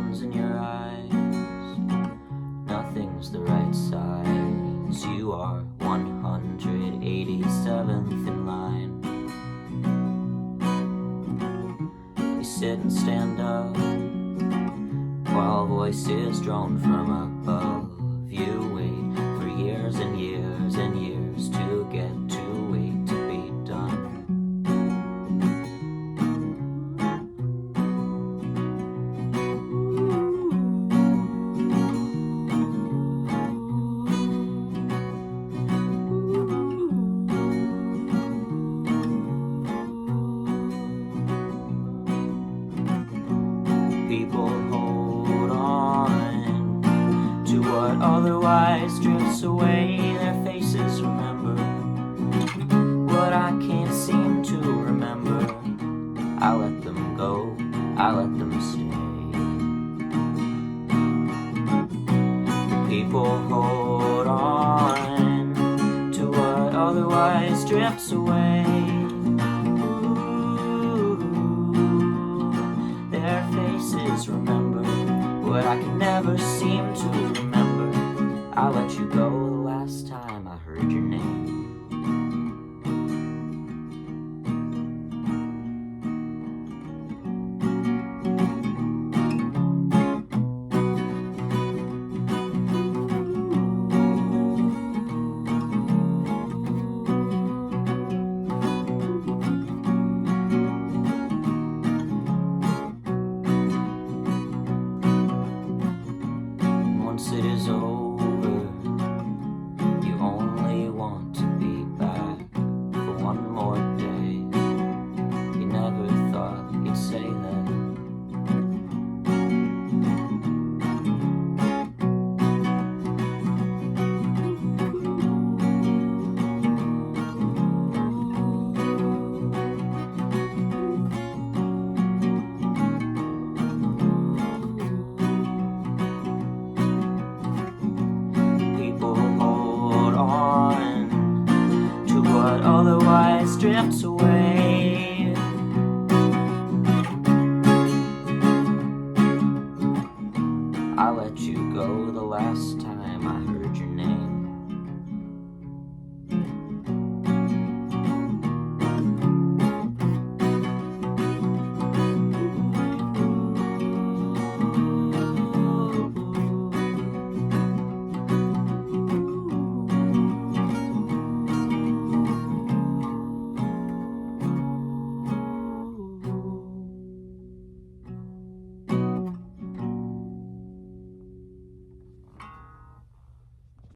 sun's in your eyes, nothing's the right size. You are 187th in line. You sit and stand up while voices drone from above. You wait for years and years and years to get to wait to be done. People hold on to what otherwise drifts away. Their faces remember what I can't seem to remember. I let them go, I let them stay. People hold on to what otherwise drifts away. Their faces remember what I can never seem to remember. I let you go the last time I heard your name. Once it is over, you only want to be back for one more day. You never thought you'd say that. What otherwise drifts away. I let you go